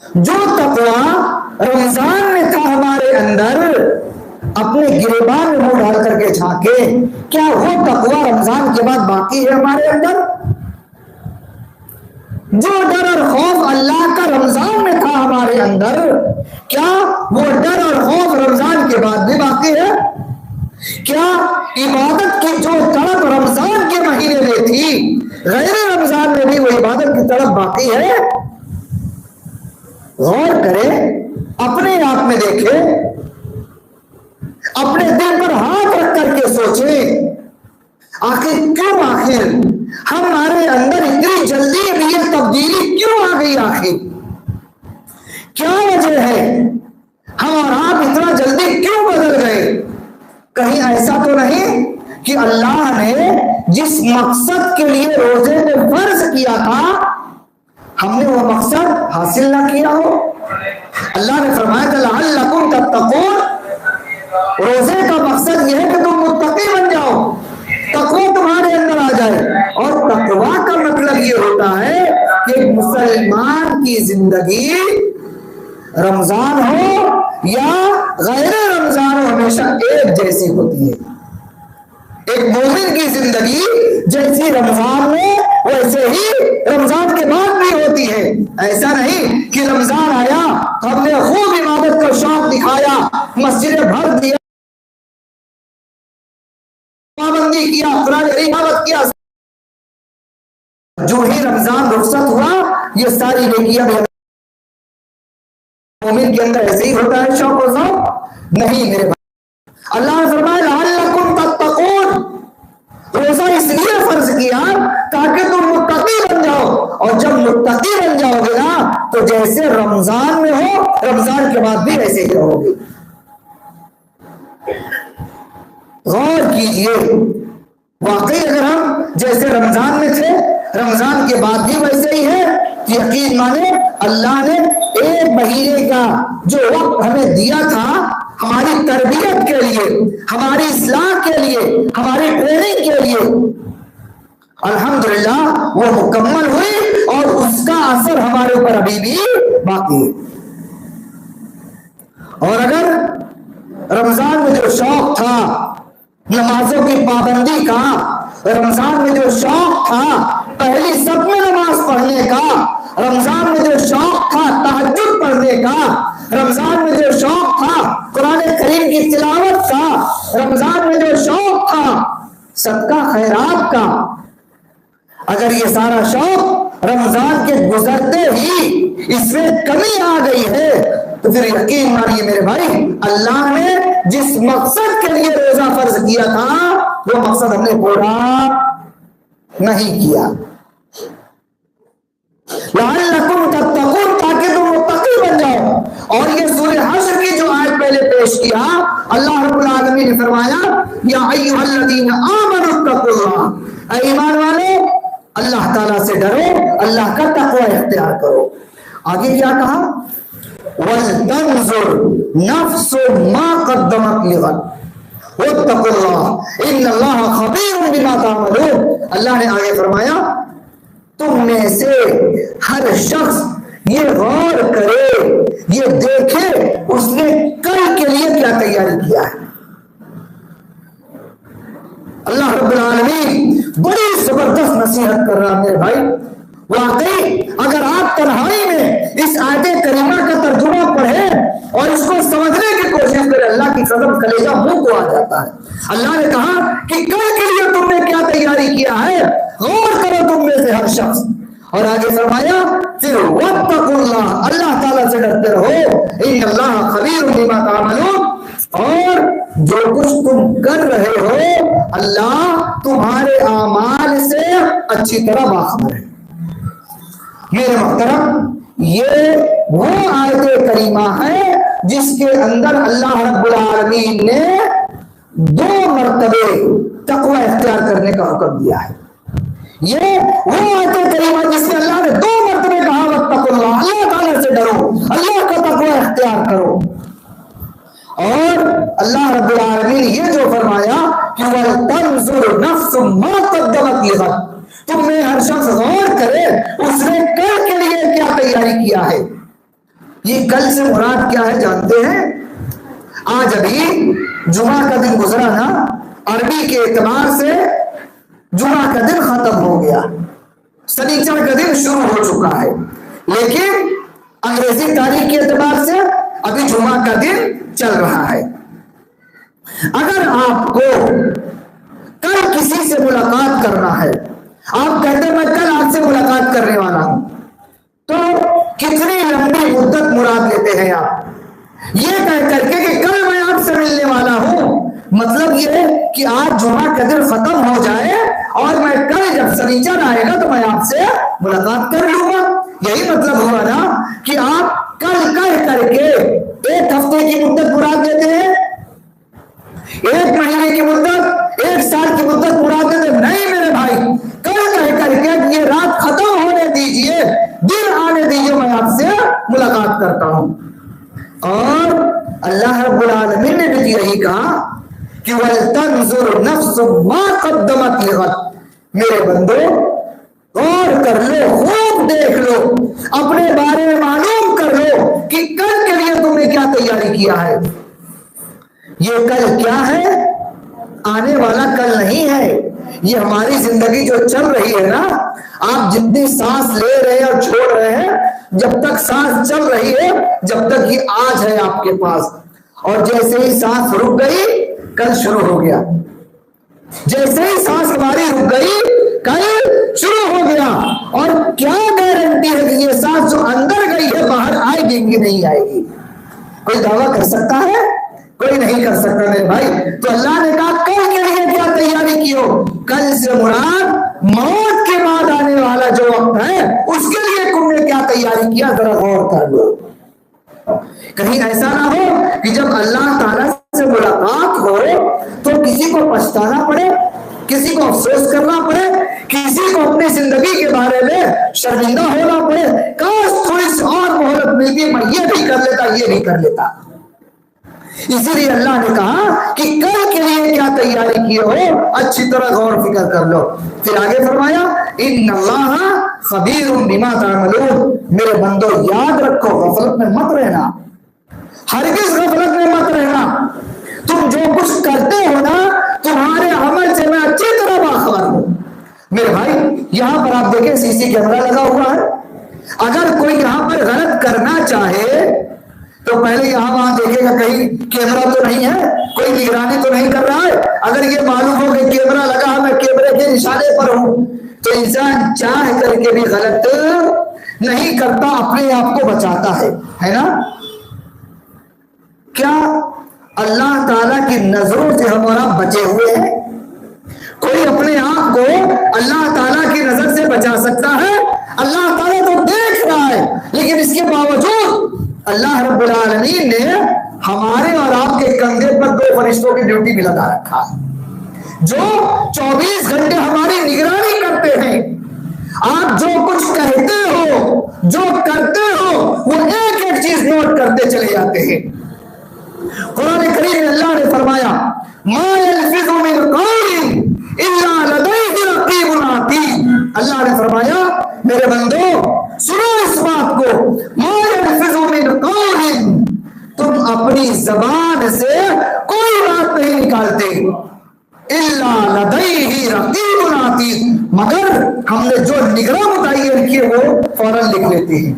جو تقوی رمضان میں تھا ہمارے اندر، اپنے گریبان میں منہ ڈال کر کے جھانکے، کیا وہ تقوی رمضان کے بعد باقی ہے ہمارے اندر؟ جو ڈر اور خوف اللہ کا رمضان میں تھا ہمارے اندر، کیا وہ ڈر اور خوف رمضان کے بعد بھی باقی ہے؟ کیا عبادت کی جو تڑپ رمضان کے مہینے میں تھی، غیر رمضان میں بھی وہ عبادت کی تڑپ باقی ہے؟ غور کریں، اپنے آپ میں دیکھیں، اپنے دل پر ہاتھ رکھ کر کے سوچیں، آخر ہمارے اندر اتنی جلدی یہ تبدیلی کیوں آ گئی؟ آخر کیا وجہ ہے؟ ہم اور آپ اتنا جلدی کیوں بدل گئے؟ کہیں ایسا تو نہیں کہ اللہ نے جس مقصد کے لیے روزے کو فرض کیا تھا، ہم نے وہ مقصد حاصل نہ کیا ہو؟ اللہ نے فرمایا کہ لعلکم تتقون، روزے کا مقصد یہ ہے کہ تم متقی بن جاؤ، تقوی تمہارے اندر آ جائے۔ اور تقوی کا مطلب یہ ہوتا ہے کہ مسلمان کی زندگی رمضان ہو یا غیر رمضان ہو، ہمیشہ ایک جیسی ہوتی ہے۔ ایک مومن کی زندگی جیسی رمضان میں ویسے ہی رمضان کے بعد بھی ہوتی ہے۔ ایسا نہیں کہ رمضان آیا، ہم نے خوب عبادت کا شوق دکھایا، مسجدیں بھر دیا، پابندی کیا، قرآن عبادت کیا، جو ہی رمضان رخصت ہوا یہ ساری نیکیاں بھی مومن کے اندر ایسے ہی ہوتا ہے شوق و ذوق؟ نہیں میرے بھائی، اللہ نے فرمایا لعلکم تتقون، روزہ اس لیے فرض کیا تاکہ تم متقی بن جاؤ، اور جب متقی بن جاؤ گے نا تو جیسے رمضان میں ہو رمضان کے بعد بھی ایسے ہی رہو گے۔ غور کیجئے، واقعی اگر ہم جیسے رمضان میں تھے رمضان کے بعد بھی ویسے ہی ہے، یقین مانے اللہ نے ایک مہینے کا جو وقت ہمیں دیا تھا ہماری تربیت کے لیے، ہماری اصلاح کے لیے، ہماری ٹریننگ کے لیے، الحمدللہ وہ مکمل ہوئی اور اس کا اثر ہمارے اوپر ابھی بھی باقی ہے۔ اور اگر رمضان میں جو شوق تھا نمازوں کی پابندی کا، رمضان میں جو شوق تھا پہلی صف میں نماز پڑھنے کا، رمضان میں جو شوق تھا تہجد پڑھنے کا، رمضان میں جو شوق تھا قرآن کریم کی تلاوت کا، رمضان میں جو شوق تھا صدقہ خیرات کا، اگر یہ سارا شوق رمضان کے گزرتے ہی اس میں کمی آ گئی ہے تو پھر یقین مانیے میرے بھائی، اللہ نے جس مقصد کے لیے روزہ فرض کیا تھا وہ مقصد ہم نے پورا نہیں کیا۔ لعلکم تتقون، تاکہ تم متقی بن جاؤ۔ اور یہ سورہ حشر کی جو آیت پہلے پیش کیا، اللہ رب العالمین نے فرمایا یا ایھا الذین آمنوا اتقوا اللہ، اے ایمان والو اللہ تعالیٰ سے ڈرو، اللہ کا تقوی اختیار کرو۔ آگے کیا کہا؟ وَلْتَنْظُرْ نَفْسٌ مَا قَدَّمَتْ لِغَدٍ وَاتَّقُوا اللَّهَ إِنَّ اللَّهَ خَبِيرٌ بِمَا تَعْمَلُونَ۔ اللہ نے آگے فرمایا تم میں سے ہر شخص یہ غور کرے، یہ دیکھے اس نے کل کے لیے کیا تیاری کیا ہے۔ اللہ رب العالمین بڑی زبردست نصیحت کر رہا ہے میرے بھائی۔ واقعی اگر آپ تنہائی میں اس آیت کریمہ کا ترجمہ پڑھیں اور اس کو سمجھنے کی کوشش کریں، اللہ کی قسم کلیجہ منہ کو آ جاتا ہے۔ اللہ نے کہا کہ کل کے لیے تم نے کیا تیاری کیا ہے، غور کرو تم میں سے ہر شخص۔ اور آگے فرمایا پھر واتقوا اللہ، اللہ تعالیٰ سے ڈرتے رہو، ان اللہ خبیر بما تعملون، اور جو کچھ تم کر رہے ہو اللہ تمہارے اعمال سے اچھی طرح باخبر ہے۔ میرے محترم، یہ وہ آیت کریمہ ہے جس کے اندر اللہ رب العالمین نے 2 مرتبے تقوی اختیار کرنے کا حکم دیا ہے۔ یہ وہ آیت کریمہ جس میں اللہ نے 2 مرتبے کہا واتقوا اللہ، اللہ تعالیٰ سے ڈرو، اللہ کا تقوی اختیار کرو۔ اور اللہ رب العالمین یہ جو فرمایا کہ وَلْتَنْظُرْ نَفْسٌ مَا قَدَّمَتْ لِغَدٍ، تم میں ہر شخص غور کرے اس نے کل کے لیے کیا تیاری کیا ہے۔ یہ کل سے مراد کیا ہے جانتے ہیں؟ آج ابھی جمعہ کا دن گزرا نا، عربی کے اعتبار سے جمعہ کا دن ختم ہو گیا، سنیچر کا دن شروع ہو چکا ہے، لیکن انگریزی تاریخ کے اعتبار سے ابھی جمعہ کا دن چل رہا ہے۔ اگر آپ کو کل کسی سے ملاقات کرنا ہے، آپ کہتے ہیں میں کل آپ سے ملاقات کرنے والا ہوں، تو کتنی لمبی مدت مراد لیتے ہیں آپ؟ یہ کہہ کر کے کہ کل میں آپ سے ملنے والا ہوں، مطلب یہ ہے کہ آج جمعہ کا دن ختم ہو جائے اور میں کل جب سنیچر آئے گا تو میں آپ سے ملاقات کر لوں گا۔ یہی مطلب ہوا نا کہ آپ کل کہہ کر کے ایک ہفتے کی مدت مراد دیتے ہیں، ایک مہینے کی مدت، ایک سال کی مدت مراد دیتے ہیں۔ نہیں میرے بھائی، کل کہہ کر کے یہ رات ختم ہونے دیجئے، دن آنے دیجئے، میں آپ سے ملاقات کرتا ہوں۔ اور اللہ رب العالمین نے بھی یہی کہا کہ وَلْتَنْظُرْ نَفْسٌ مَا قَدَّمَتْ لِغَدٍ، میرے بندو غور کر لو، خوب دیکھ لو، اپنے بارے میں معلوم کر لو کہ کل کے لیے تم نے کیا تیاری کیا ہے۔ یہ کل کیا ہے؟ آنے والا کل نہیں ہے، یہ ہماری زندگی جو چل رہی ہے نا، آپ جتنی سانس لے رہے ہیں اور چھوڑ رہے ہیں، جب تک سانس چل رہی ہے جب تک یہ آج ہے آپ کے پاس، اور جیسے ہی سانس رک گئی کل شروع ہو گیا، جیسے ہی سانس ہماری رک گئی کل شروع ہو گیا۔ اور کیا گارنٹی ہے کہ یہ سانس جو اندر گئی ہے باہر آئے گی کہ نہیں آئے گی؟ کوئی دعویٰ کر سکتا ہے؟ کوئی نہیں کر سکتا میرے بھائی۔ تو اللہ نے کہا کل کے لیے کیا تیاری کی ہو؟ کل سے مراد موت کے بعد آنے والا جو وقت ہے اس کے لیے تم نے کیا تیاری کیا، ذرا غور کر لو۔ کہیں ایسا نہ ہو کہ جب اللہ تعالیٰ سے ملاقات ہو تو کسی کو پچھتانا پڑے، کسی کو افسوس کرنا پڑے، کسی کو اپنی زندگی کے بارے میں شرمندہ ہونا پڑے، کاش تھوڑی سی اور مہلت ملتی، میں یہ بھی کر لیتا، یہ بھی کر لیتا۔ اسی لیے اللہ نے کہا کہ کل کے لیے کیا تیاری کی ہو اچھی طرح غور فکر کر لو۔ پھر آگے فرمایا ان اللہ خبیر بما تعملون، میرے بندو یاد رکھو غفلت میں مت رہنا، ہرگز غفلت میں مت رہنا۔ تم جو کچھ کرتے ہو نا تمہارے عمل سے میں اچھی طرح باخبر ہوں۔ میرے بھائی یہاں پر آپ دیکھیں سی سی کیمرہ لگا ہوا ہے، اگر کوئی یہاں پر غلط کرنا چاہے تو پہلے یہاں وہاں دیکھے گا کہیں کیمرہ تو نہیں ہے، کوئی نگرانی تو نہیں کر رہا ہے۔ اگر یہ معلوم ہو کہ کیمرہ لگا ہے، میں کیمرے کے نشانے پر ہوں، تو انسان چاہ کر کے بھی غلط نہیں کرتا، اپنے آپ کو بچاتا ہے نا؟ کیا اللہ تعالیٰ کی نظروں سے ہم اور آپ بچے ہوئے ہیں؟ کوئی اپنے آپ کو اللہ تعالیٰ کی نظر سے بچا سکتا ہے؟ اللہ تعالیٰ تو دیکھ رہا ہے، لیکن اس کے باوجود اللہ رب العالمین نے ہمارے اور آپ کے کندھے پر دو فرشتوں کی ڈیوٹی بھی لگا رکھا ہے جو 24 گھنٹے ہماری نگرانی کرتے ہیں۔ آپ جو کچھ کہتے ہو، جو کرتے ہو، وہ ایک ایک چیز نوٹ کرتے چلے جاتے ہیں۔ قرآن کریم میں اللہ نے فرمایا ما یلفظ من قول الا لدیہ رقیب عتید، اللہ نے فرمایا میرے بندو سنو اس بات کو، ما یلفظ من قول، تم اپنی زبان سے کوئی بات نہیں نکالتے، الا لدیہ رقیب عتید، مگر ہم نے جو نگراں متعین کی وہ فوراً لکھ لیتے ہیں۔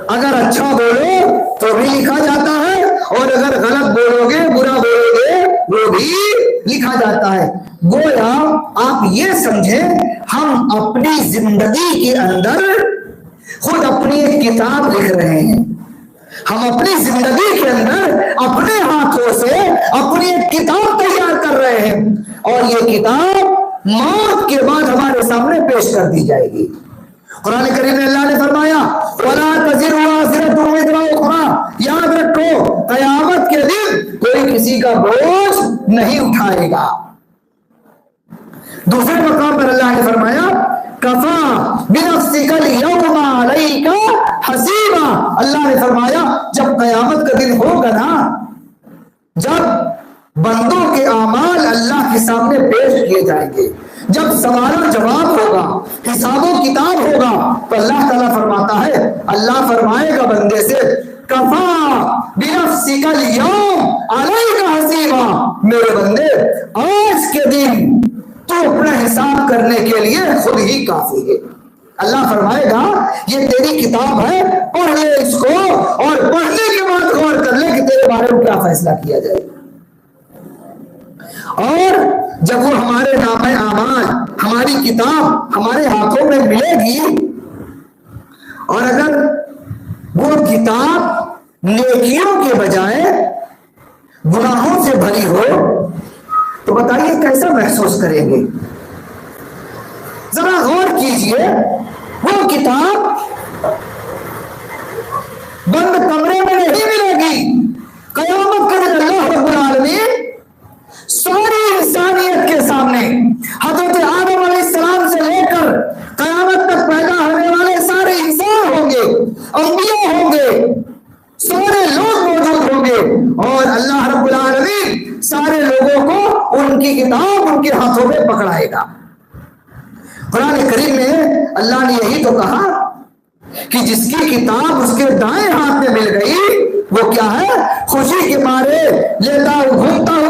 اگر اچھا بولو تو بھی لکھا جاتا ہے، اور اگر غلط بولو گے، برا بولو گے، وہ بھی لکھا جاتا ہے۔ گویا آپ یہ سمجھیں ہم اپنی زندگی کے اندر خود اپنی ایک کتاب لکھ رہے ہیں، ہم اپنی زندگی کے اندر اپنے ہاتھوں سے اپنی ایک کتاب تیار کر رہے ہیں، اور یہ کتاب موت کے بعد ہمارے سامنے پیش کر دی جائے گی۔ قرآن کریم میں اللہ نے فرمایا وَلَا تَزِرُ وَازِرَةٌ وِزْرَ أُخْرَىٰ، یاد رکھو قیامت کے دن کوئی کسی کا بوجھ نہیں اٹھائے گا۔ دوسرے مقام پر اللہ نے فرمایا کَفَىٰ بِنَفْسِكَ الْيَوْمَ عَلَيْكَ حَسِيبًا، اللہ نے فرمایا جب قیامت کا دن ہوگا نا، جب بندوں کے اعمال اللہ کے سامنے پیش کیے جائیں گے، جب سوال و جواب ہوگا، حساب و کتاب ہوگا، تو اللہ تعالیٰ فرماتا ہے، اللہ فرمائے گا فرمائے گا یہ تیری کتاب ہے، پڑھ لے اس کو، اور پڑھنے کے بعد غور کر لے کہ تیرے بارے میں کیا فیصلہ کیا جائے۔ اور جب وہ ہمارے نامہ اعمال، ہماری کتاب ہمارے ہاتھوں میں ملے گی، اور اگر وہ کتاب نیکیوں کے بجائے گناہوں سے بھری ہو تو بتائیے کیسا محسوس کریں گے؟ ذرا غور کیجئے، وہ کتاب بند کمرے میں نہیں ملے گی، قیامت کے دن اللہ رب العالمین ساری انسانیت کے سامنے حضرت آدم علیہ السلام سے لے کر قیامت تک پیدا ہونے والے سارے انسان ہوں گے، انبیاء ہوں گے، سارے لوگ موجود ہوں گے، اور اللہ رب العالمین سارے لوگوں کو ان کی کتاب ان کے ہاتھوں میں پکڑائے گا۔ قرآن کریم میں اللہ نے یہی تو کہا کہ جس کی کتاب اس کے دائیں ہاتھ میں مل گئی وہ کیا ہے؟ خوشی کے مارے لیتا گھومتا ہوا